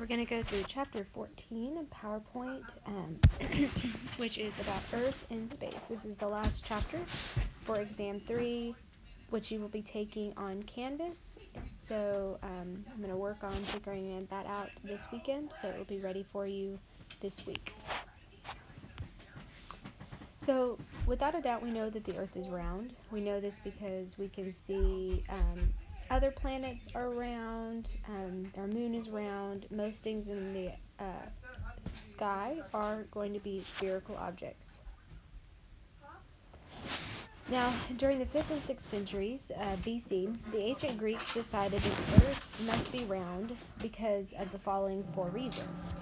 we're going to go through chapter 14 of PowerPoint, which is about Earth in space. This is the last chapter for exam 3, which you will be taking on Canvas. So I'm going to work on figuring that out this weekend, so it will be ready for you this week. So without a doubt, we know that the Earth is round. We know this because we can see other planets are round, our moon is round. Most things in the sky are going to be spherical objects. Now, during the 5th and 6th centuries BC, the ancient Greeks decided that the Earth must be round because of the following 4 reasons.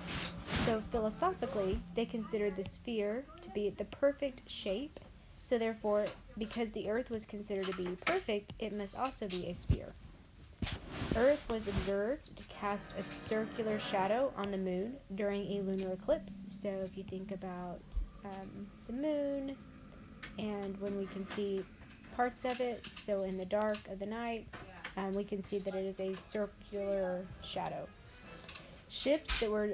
So philosophically, they considered the sphere to be the perfect shape. So therefore, because the Earth was considered to be perfect, it must also be a sphere. Earth was observed to cast a circular shadow on the moon during a lunar eclipse. So if you think about the moon, and when we can see parts of it, so in the dark of the night, we can see that it is a circular shadow. Ships that were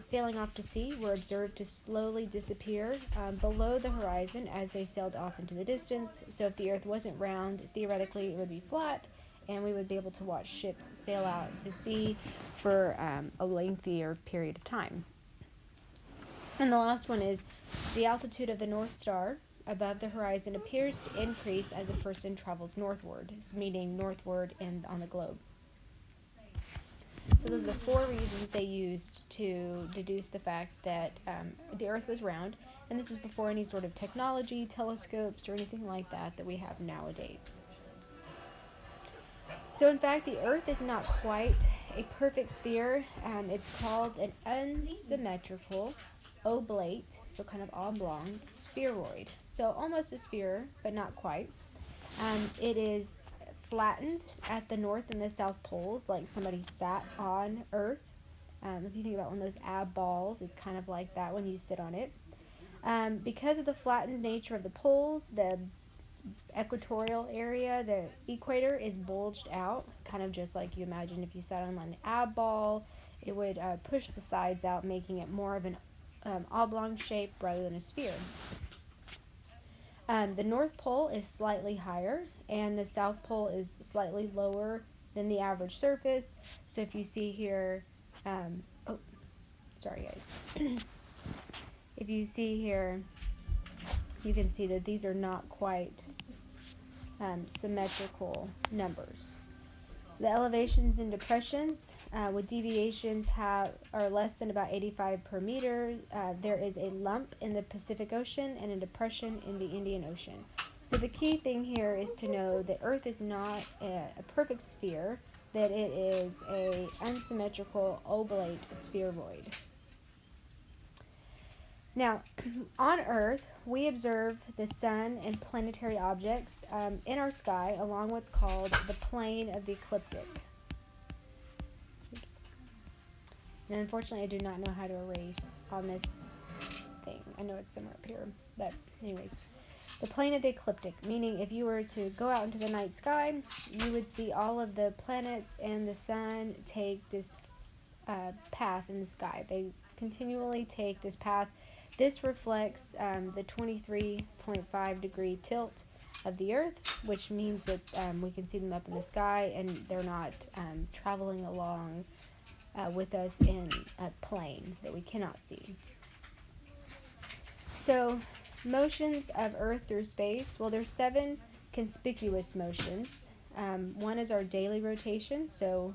sailing off to sea were observed to slowly disappear below the horizon as they sailed off into the distance. So if the Earth wasn't round, theoretically it would be flat, and we would be able to watch ships sail out to sea for a lengthier period of time. And the last one is the altitude of the North Star above the horizon appears to increase as a person travels northward, meaning northward and on the globe. So those are the 4 reasons they used to deduce the fact that the Earth was round, and this was before any sort of technology, telescopes, or anything like that we have nowadays. So in fact, the Earth is not quite a perfect sphere. It's called an unsymmetrical oblate, so kind of oblong spheroid. So almost a sphere, but not quite. It is flattened at the north and the south poles, like somebody sat on Earth. If you think about one of those ab balls, it's kind of like that when you sit on it. Because of the flattened nature of the poles, the equatorial area, the equator, is bulged out, kind of just like you imagine if you sat on an ab ball. It would push the sides out, making it more of an oblong shape rather than a sphere. The North Pole is slightly higher, and the South Pole is slightly lower than the average surface. So if you see here, sorry guys. If you see here, you can see that these are not quite symmetrical numbers. The elevations and depressions with deviations are less than about 85 per meter. There is a lump in the Pacific Ocean and a depression in the Indian Ocean. So the key thing here is to know that Earth is not a perfect sphere, that it is a unsymmetrical oblate spheroid. Now, on Earth, we observe the sun and planetary objects in our sky along what's called the plane of the ecliptic. Oops. And unfortunately, I do not know how to erase on this thing. I know it's somewhere up here, but anyways. The plane of the ecliptic, meaning if you were to go out into the night sky, you would see all of the planets and the sun take this path in the sky. They continually take this path. This reflects the 23.5 degree tilt of the Earth, which means that we can see them up in the sky and they're not traveling along with us in a plane that we cannot see. So, motions of Earth through space. Well, there's 7 conspicuous motions. One is our daily rotation. So,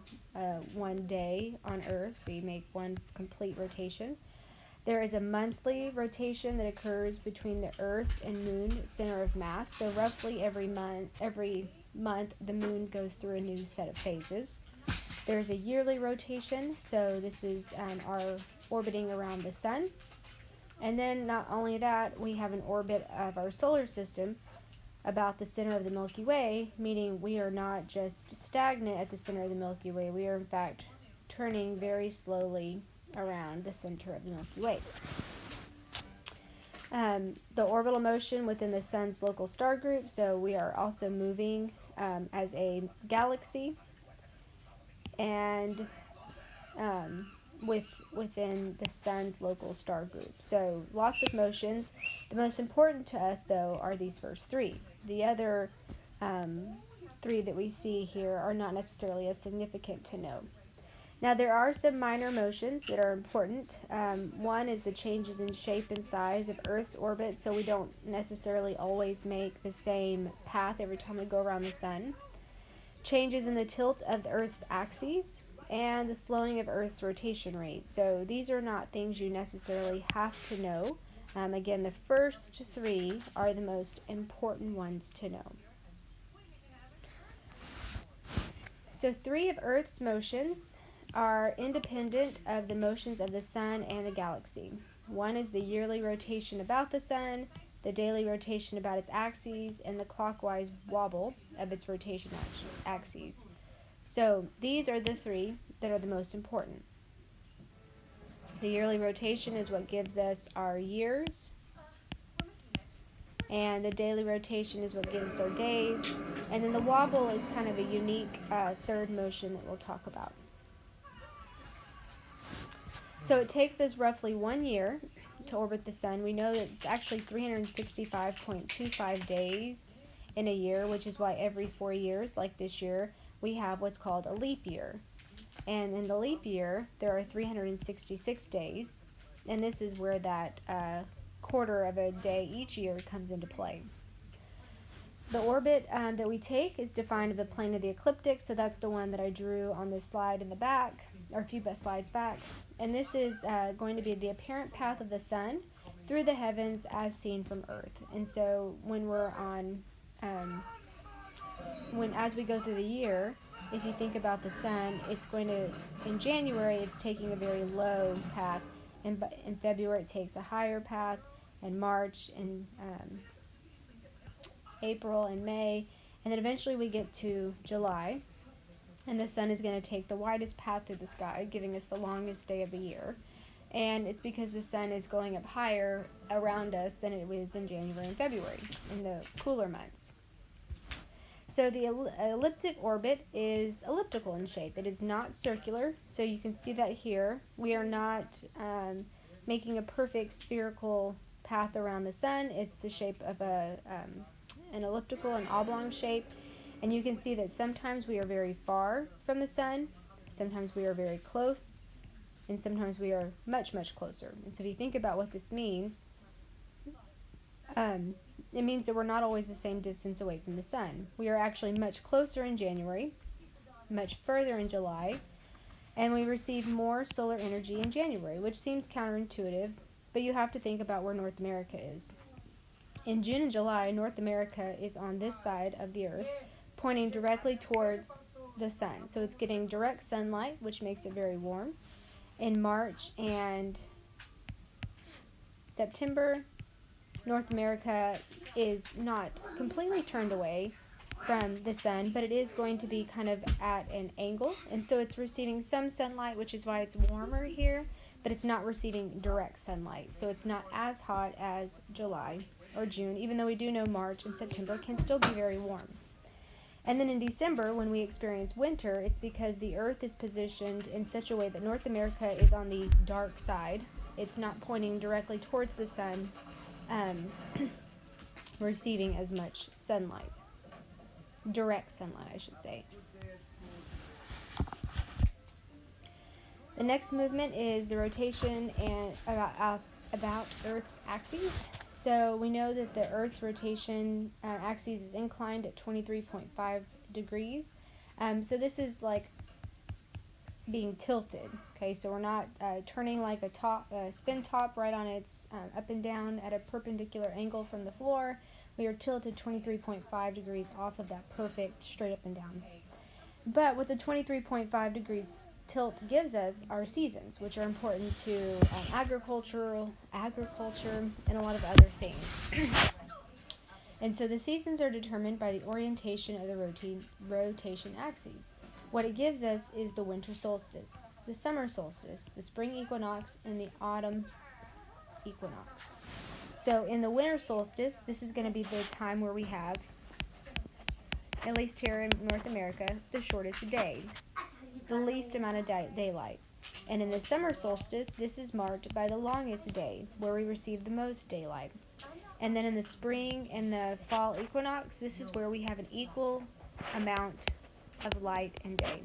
one day on Earth, we make one complete rotation. There is a monthly rotation that occurs between the Earth and Moon center of mass. So roughly every month the Moon goes through a new set of phases. There's a yearly rotation, so this is our orbiting around the Sun. And then not only that, we have an orbit of our solar system about the center of the Milky Way, meaning we are not just stagnant at the center of the Milky Way. We are in fact turning very slowly around the center of the Milky Way. The orbital motion within the Sun's local star group, so we are also moving as a galaxy, and within the sun's local star group. So lots of motions. The most important to us, though, are these first three. The other three that we see here are not necessarily as significant to know. Now, there are some minor motions that are important. One is the changes in shape and size of Earth's orbit, so we don't necessarily always make the same path every time we go around the sun. Changes in the tilt of the Earth's axes, and the slowing of Earth's rotation rate. So these are not things you necessarily have to know. Again, the first three are the most important ones to know. So 3 of Earth's motions are independent of the motions of the sun and the galaxy. One is the yearly rotation about the sun, the daily rotation about its axes, and the clockwise wobble of its rotation axes. So these are the 3 that are the most important. The yearly rotation is what gives us our years, and the daily rotation is what gives us our days, and then the wobble is kind of a unique third motion that we'll talk about. So it takes us roughly 1 year to orbit the sun. We know that it's actually 365.25 days in a year, which is why every 4 years, like this year, we have what's called a leap year. And in the leap year, there are 366 days, and this is where that quarter of a day each year comes into play. The orbit that we take is defined as the plane of the ecliptic, so that's the one that I drew on this slide in the back, or a few slides back. And this is going to be the apparent path of the sun through the heavens as seen from Earth. And so when we're on, as we go through the year, if you think about the sun, it's going to, in January, it's taking a very low path. In February, it takes a higher path. In March, and April, and May. And then eventually we get to July. And the sun is going to take the widest path through the sky, giving us the longest day of the year. And it's because the sun is going up higher around us than it was in January and February, in the cooler months. So the elliptic orbit is elliptical in shape. It is not circular, so you can see that here. We are not making a perfect spherical path around the sun. It's the shape of an elliptical and oblong shape. And you can see that sometimes we are very far from the sun, sometimes we are very close, and sometimes we are much, much closer. And so if you think about what this means, it means that we're not always the same distance away from the sun. We are actually much closer in January, much further in July, and we receive more solar energy in January, which seems counterintuitive, but you have to think about where North America is. In June and July, North America is on this side of the Earth, pointing directly towards the sun. So it's getting direct sunlight, which makes it very warm. In March and September, North America is not completely turned away from the sun, but it is going to be kind of at an angle. And so it's receiving some sunlight, which is why it's warmer here, but it's not receiving direct sunlight. So it's not as hot as July or June, even though we do know March and September can still be very warm. And then in December, when we experience winter, it's because the Earth is positioned in such a way that North America is on the dark side. It's not pointing directly towards the sun, receiving as much sunlight. Direct sunlight, I should say. The next movement is the rotation and about Earth's axes. So we know that the Earth's rotation axis is inclined at 23.5 degrees. So this is like being tilted. Okay, so we're not turning like a spin top right on its up and down at a perpendicular angle from the floor. We are tilted 23.5 degrees off of that perfect straight up and down. But what the 23.5 degrees tilt gives us are seasons, which are important to agriculture, and a lot of other things. And so the seasons are determined by the orientation of the rotation axes. What it gives us is the winter solstice, the summer solstice, the spring equinox, and the autumn equinox. So in the winter solstice, this is going to be the time where we have, at least here in North America, the shortest day. the least amount of daylight. And in the summer solstice, this is marked by the longest day, where we receive the most daylight. And then in the spring and the fall equinox, this is where we have an equal amount of light and day.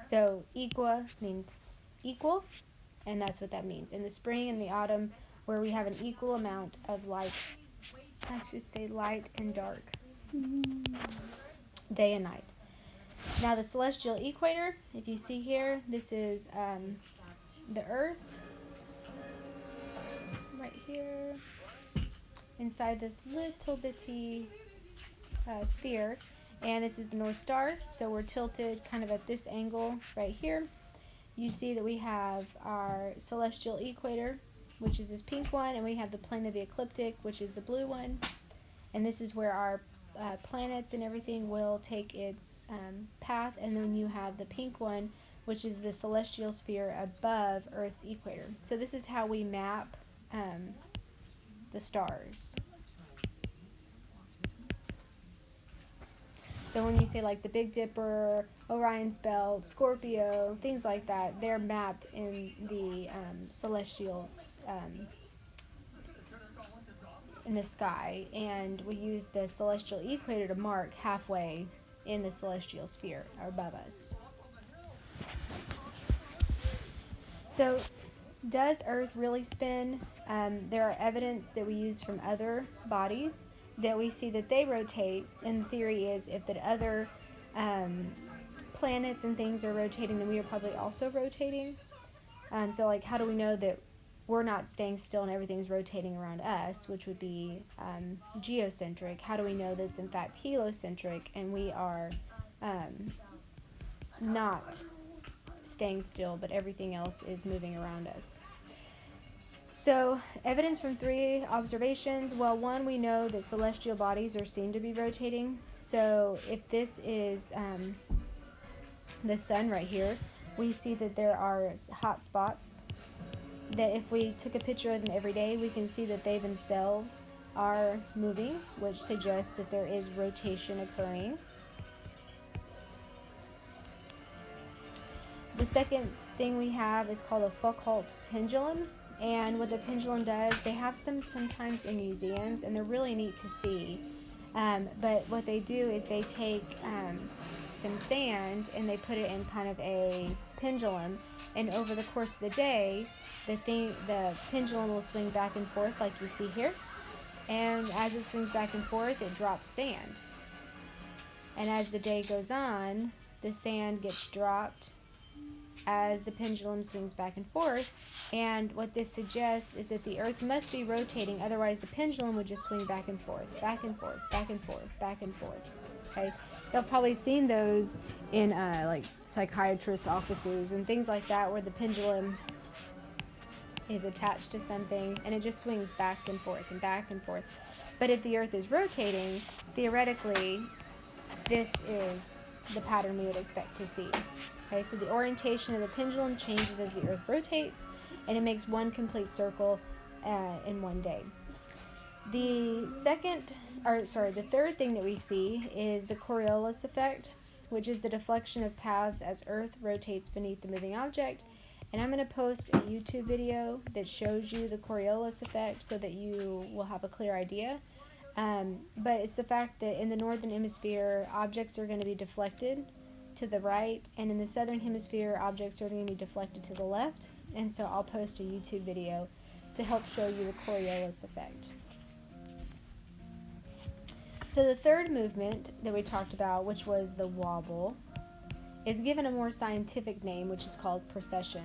So equa means equal, and that's what that means. In the spring and the autumn, where we have an equal amount of light, I should say light and dark, day and night. Now the celestial equator, if you see here, this is the Earth, right here, inside this little bitty sphere, and this is the North Star, so we're tilted kind of at this angle right here. You see that we have our celestial equator, which is this pink one, and we have the plane of the ecliptic, which is the blue one, and this is where our planets and everything will take its path. And then you have the pink one, which is the celestial sphere above Earth's equator. So this is how we map the stars. So when you say like the Big Dipper, Orion's Belt, Scorpio, things like that, they're mapped in the celestials in the sky, and we use the celestial equator to mark halfway in the celestial sphere above us. So does Earth really spin? There are evidence that we use from other bodies that we see that they rotate, and the theory is if the other planets and things are rotating, then we are probably also rotating. So like, how do we know that we're not staying still and everything's rotating around us, which would be geocentric? How do we know that it's in fact heliocentric and we are not staying still, but everything else is moving around us? So, evidence from 3 observations. Well, 1, we know that celestial bodies are seen to be rotating. So, if this is the sun right here, we see that there are hot spots that if we took a picture of them every day, we can see that they themselves are moving, which suggests that there is rotation occurring. The second thing we have is called a Foucault pendulum. And what the pendulum does, they have some sometimes in museums, and they're really neat to see. But what they do is they take some sand and they put it in kind of a pendulum, and over the course of the day, the pendulum will swing back and forth like you see here. And as it swings back and forth, it drops sand. And as the day goes on, the sand gets dropped as the pendulum swings back and forth. And what this suggests is that the Earth must be rotating, otherwise the pendulum would just swing back and forth, back and forth, back and forth, back and forth. Okay, you've probably seen those in like psychiatrist offices and things like that, where the pendulum is attached to something and it just swings back and forth and back and forth. But if the Earth is rotating, theoretically, this is the pattern we would expect to see. Okay, so the orientation of the pendulum changes as the Earth rotates, and it makes one complete circle in one day. The third thing that we see is the Coriolis effect, which is the deflection of paths as Earth rotates beneath the moving object. And I'm going to post a YouTube video that shows you the Coriolis effect so that you will have a clear idea. But it's the fact that in the northern hemisphere, objects are going to be deflected to the right, and in the southern hemisphere, objects are going to be deflected to the left. And so I'll post a YouTube video to help show you the Coriolis effect. So the third movement that we talked about, which was the wobble, is given a more scientific name, which is called precession.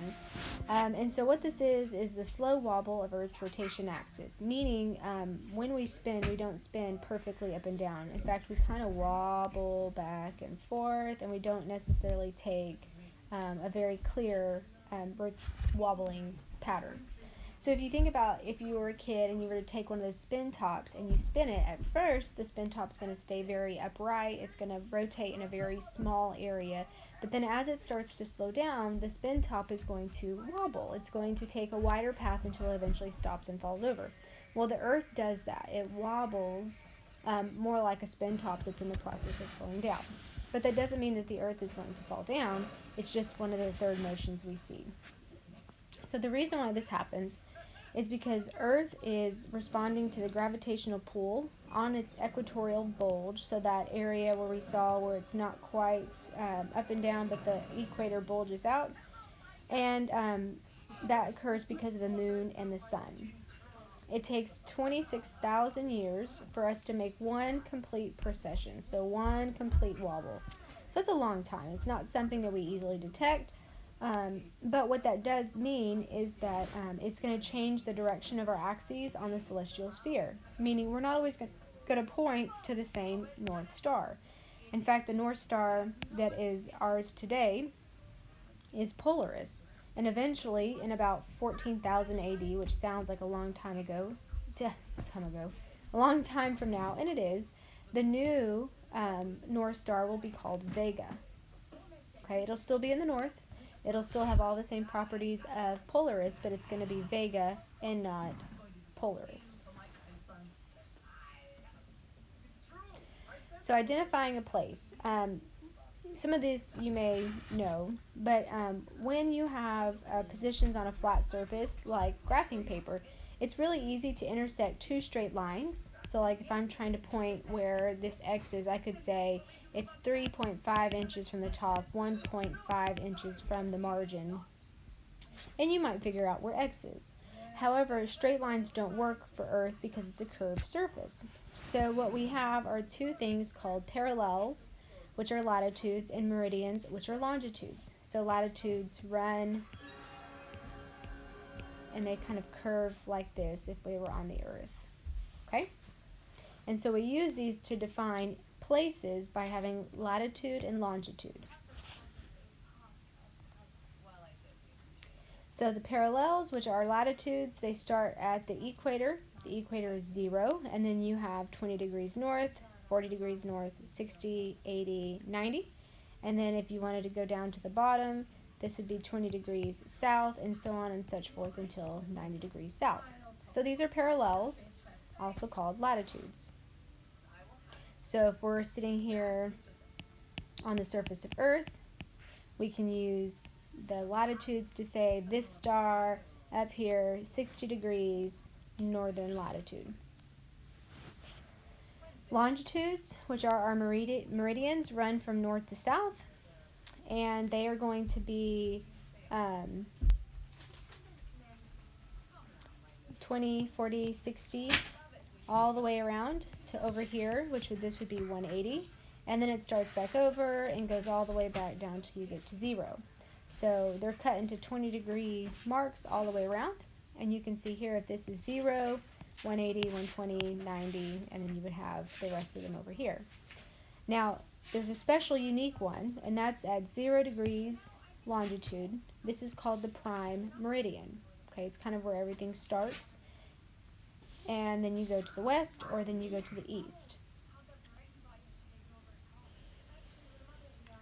And so what this is the slow wobble of Earth's rotation axis, meaning when we spin, we don't spin perfectly up and down. In fact, we kind of wobble back and forth, and we don't necessarily take a very clear wobbling pattern. So if you think about if you were a kid and you were to take one of those spin tops and you spin it, at first the spin top's going to stay very upright. It's going to rotate in a very small area. But then as it starts to slow down, the spin top is going to wobble. It's going to take a wider path until it eventually stops and falls over. Well, the Earth does that. It wobbles more like a spin top that's in the process of slowing down. But that doesn't mean that the Earth is going to fall down. It's just one of the third motions we see. So the reason why this happens is because Earth is responding to the gravitational pull on its equatorial bulge, so that area where we saw where it's not quite up and down, but the equator bulges out, and that occurs because of the moon and the sun. It takes 26,000 years for us to make one complete precession, so one complete wobble. So that's a long time. It's not something that we easily detect, but what that does mean is that it's going to change the direction of our axes on the celestial sphere, meaning we're not always going to point to the same North Star. In fact, the North Star that is ours today is Polaris. And eventually, in about 14,000 AD, which sounds like a long time ago, a long time from now, and it is, the new North Star will be called Vega. Okay, it'll still be in the north. It'll still have all the same properties of Polaris, but it's going to be Vega and not Polaris. So identifying a place. Some of this you may know, but when you have positions on a flat surface like graphing paper, it's really easy to intersect two straight lines. So like if I'm trying to point where this X is, I could say it's 3.5 inches from the top, 1.5 inches from the margin, and you might figure out where X is. However, straight lines don't work for Earth because it's a curved surface. So what we have are two things called parallels, which are latitudes, and meridians, which are longitudes. So latitudes run and they kind of curve like this if we were on the Earth. Okay? And so we use these to define places by having latitude and longitude. So the parallels, which are latitudes, they start at the equator. The equator is 0, and then you have 20 degrees north, 40 degrees north, 60, 80, 90. And then if you wanted to go down to the bottom, this would be 20 degrees south, and so on and such forth until 90 degrees south. So these are parallels, also called latitudes. So if we're sitting here on the surface of Earth, we can use the latitudes to say this star up here, 60 degrees northern latitude. Longitudes, which are our meridians, run from north to south, and they are going to be 20, 40, 60, all the way around to over here, this would be 180, and then it starts back over and goes all the way back down till you get to 0. So they're cut into 20-degree marks all the way around, and you can see here if this is 0, 180, 120, 90, and then you would have the rest of them over here. Now, there's a special unique one, and that's at 0 degrees longitude. This is called the prime meridian. Okay, it's kind of where everything starts, and then you go to the west, or then you go to the east.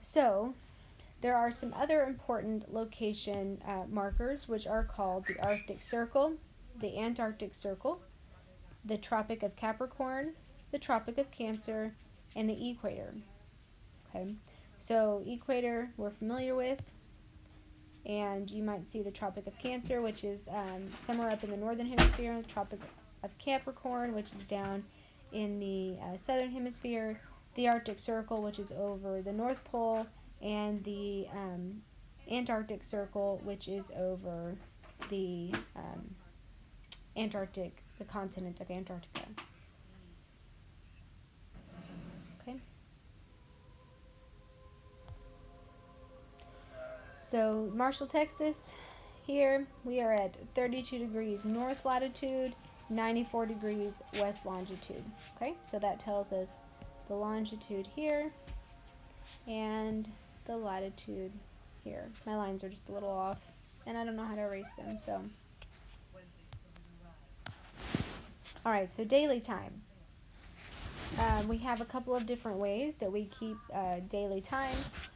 So, there are some other important location markers, which are called the Arctic Circle, the Antarctic Circle, the Tropic of Capricorn, the Tropic of Cancer, and the equator. Okay, so equator we're familiar with, and you might see the Tropic of Cancer, which is somewhere up in the northern hemisphere, and the Tropic of Capricorn, which is down in the southern hemisphere, the Arctic Circle, which is over the North Pole, and the Antarctic Circle, which is over the Antarctic, the continent of Antarctica. Okay. So Marshall, Texas, here we are at 32 degrees north latitude, 94 degrees west longitude. Okay, so that tells us the longitude here and the latitude here. My lines are just a little off, and I don't know how to erase them, so. Alright, so daily time. We have a couple of different ways that we keep daily time.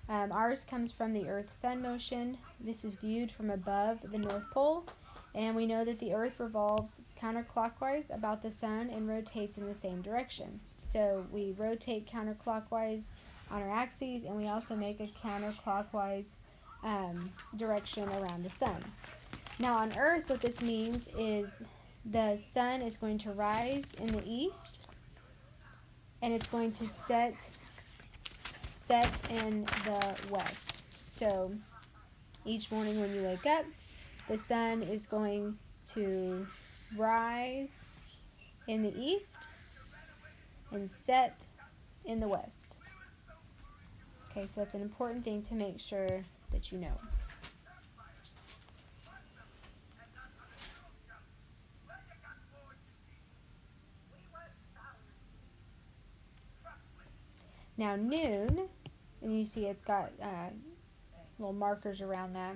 Ours comes from the Earth-Sun motion. This is viewed from above the North Pole, and we know that the Earth revolves counterclockwise about the Sun and rotates in the same direction. So we rotate counterclockwise on our axes, and we also make a counterclockwise direction around the sun. Now on Earth, what this means is the sun is going to rise in the east, and it's going to set in the west. So each morning when you wake up, the sun is going to rise in the east and set in the west. Okay, so that's an important thing to make sure that you know. Now noon, and you see it's got little markers around that,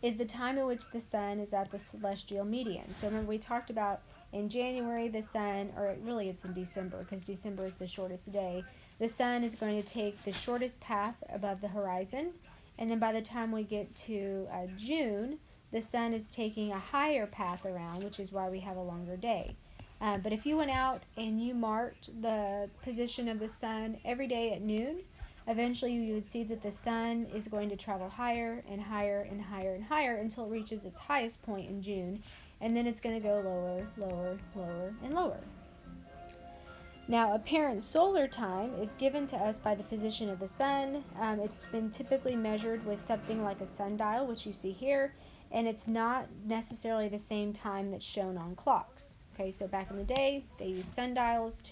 is the time in which the sun is at the celestial median. So remember we talked about in January the sun, or really it's in December because December is the shortest day, the sun is going to take the shortest path above the horizon, and then by the time we get to June, the sun is taking a higher path around, which is why we have a longer day. But if you went out and you marked the position of the sun every day at noon, eventually you would see that the sun is going to travel higher and higher and higher and higher until it reaches its highest point in June, and then it's going to go lower, lower, lower, and lower. Now, apparent solar time is given to us by the position of the sun. It's been typically measured with something like a sundial, which you see here, and it's not necessarily the same time that's shown on clocks. Okay, so back in the day, they used sundials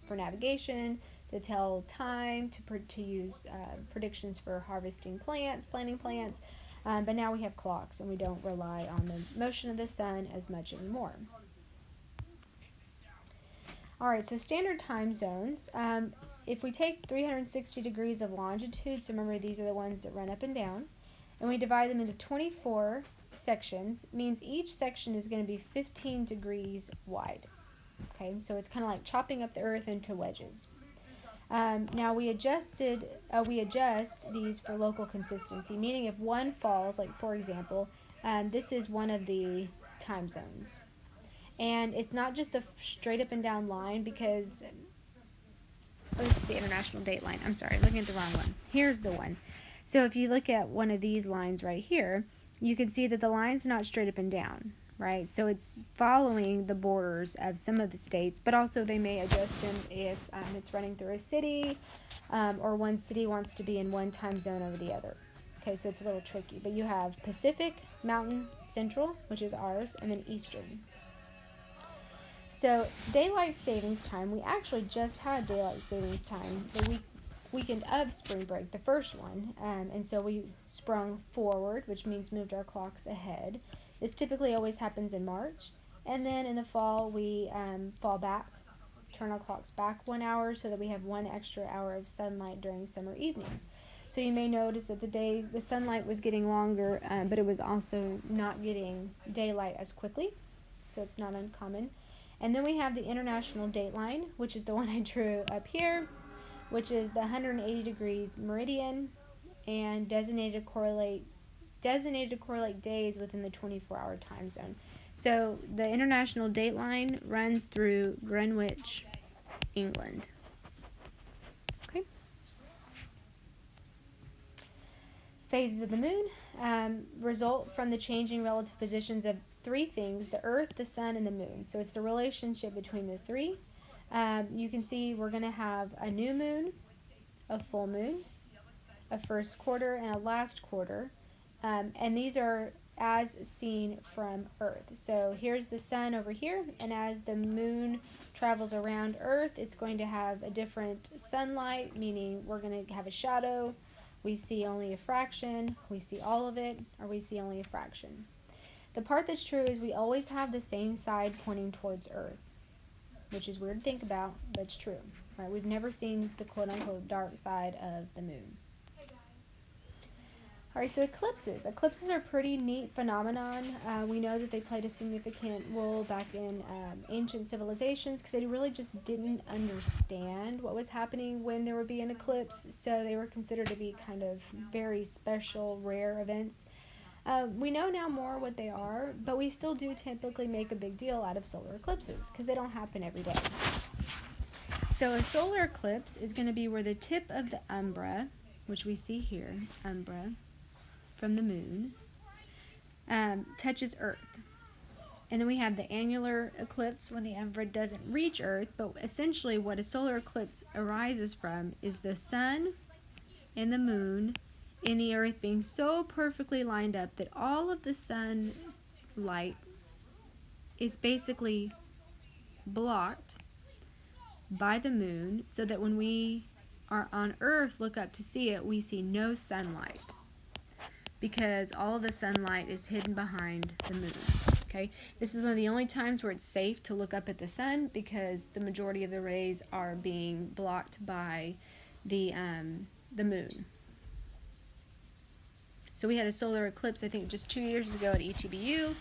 for navigation, to tell time, to use predictions for harvesting plants, planting plants, but now we have clocks and we don't rely on the motion of the sun as much anymore. Alright, so standard time zones. If we take 360 degrees of longitude, so remember these are the ones that run up and down, and we divide them into 24 sections, means each section is going to be 15 degrees wide. Okay, so it's kind of like chopping up the earth into wedges. Now we adjust these for local consistency, meaning if one falls, like for example, this is one of the time zones. And it's not just a straight up and down line because, this is the international date line. I'm sorry, looking at the wrong one. Here's the one. So if you look at one of these lines right here, you can see that the line's not straight up and down, right? So it's following the borders of some of the states, but also they may adjust them if it's running through a city, or one city wants to be in one time zone over the other. Okay, so it's a little tricky. But you have Pacific, Mountain, Central, which is ours, and then Eastern. So daylight savings time, we actually just had daylight savings time the weekend of spring break, the first one, and so we sprung forward, which means moved our clocks ahead. This typically always happens in March, and then in the fall we fall back, turn our clocks back 1 hour so that we have 1 extra hour of sunlight during summer evenings. So you may notice that the sunlight was getting longer, but it was also not getting daylight as quickly, so it's not uncommon. And then we have the international dateline, which is the one I drew up here, which is the 180 degrees meridian and designated to correlate days within the 24-hour time zone. So the international dateline runs through Greenwich, England. Okay. Phases of the moon result from the changing relative positions of three things: the Earth, the Sun, and the Moon. So it's the relationship between the three. You can see we're going to have a new moon, a full moon, a first quarter, and a last quarter. And these are as seen from Earth. So here's the sun over here, and as the moon travels around Earth, it's going to have a different sunlight, meaning we're going to have a shadow. We see only a fraction, we see all of it, or we see only a fraction. The part that's true is we always have the same side pointing towards Earth, which is weird to think about, but it's true. Right? We've never seen the quote-unquote dark side of the moon. Alright, so eclipses. Eclipses are a pretty neat phenomenon. We know that they played a significant role back in ancient civilizations because they really just didn't understand what was happening when there would be an eclipse, so they were considered to be kind of very special, rare events. We know now more what they are, but we still do typically make a big deal out of solar eclipses because they don't happen every day. So a solar eclipse is going to be where the tip of the umbra, which we see here, umbra, from the moon, touches Earth. And then we have the annular eclipse when the umbra doesn't reach Earth, but essentially what a solar eclipse arises from is the sun and the moon and the Earth being so perfectly lined up that all of the sunlight is basically blocked by the moon, so that when we are on Earth, look up to see it, we see no sunlight because all of the sunlight is hidden behind the moon. Okay, this is one of the only times where it's safe to look up at the sun because the majority of the rays are being blocked by the moon. So we had a solar eclipse, I think, just 2 years ago at ETBU,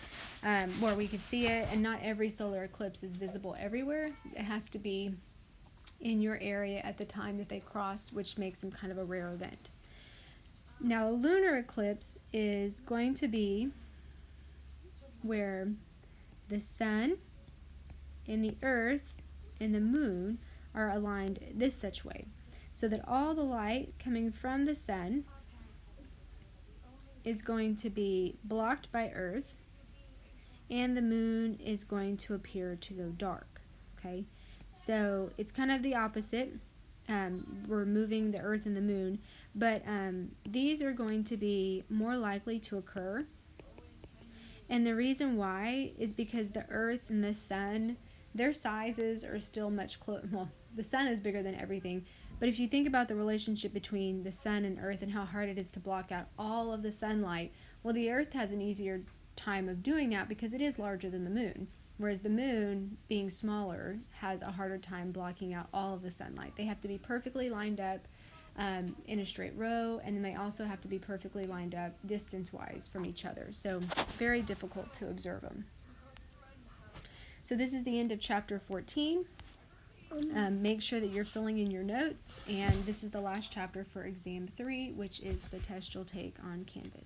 where we could see it, and not every solar eclipse is visible everywhere. It has to be in your area at the time that they cross, which makes them kind of a rare event. Now, a lunar eclipse is going to be where the sun and the Earth and the moon are aligned this such way, so that all the light coming from the sun is going to be blocked by Earth, and the moon is going to appear to go dark. Okay, so it's kind of the opposite. We're moving the Earth and the moon, but these are going to be more likely to occur. And the reason why is because the Earth and the sun, their sizes are still much closer. Well, the sun is bigger than everything, but if you think about the relationship between the sun and Earth and how hard it is to block out all of the sunlight, well, the Earth has an easier time of doing that because it is larger than the moon. Whereas the moon, being smaller, has a harder time blocking out all of the sunlight. They have to be perfectly lined up in a straight row, and then they also have to be perfectly lined up distance-wise from each other. So very difficult to observe them. So this is the end of chapter 14. Make sure that you're filling in your notes, and this is the last chapter for exam 3, which is the test you'll take on Canvas.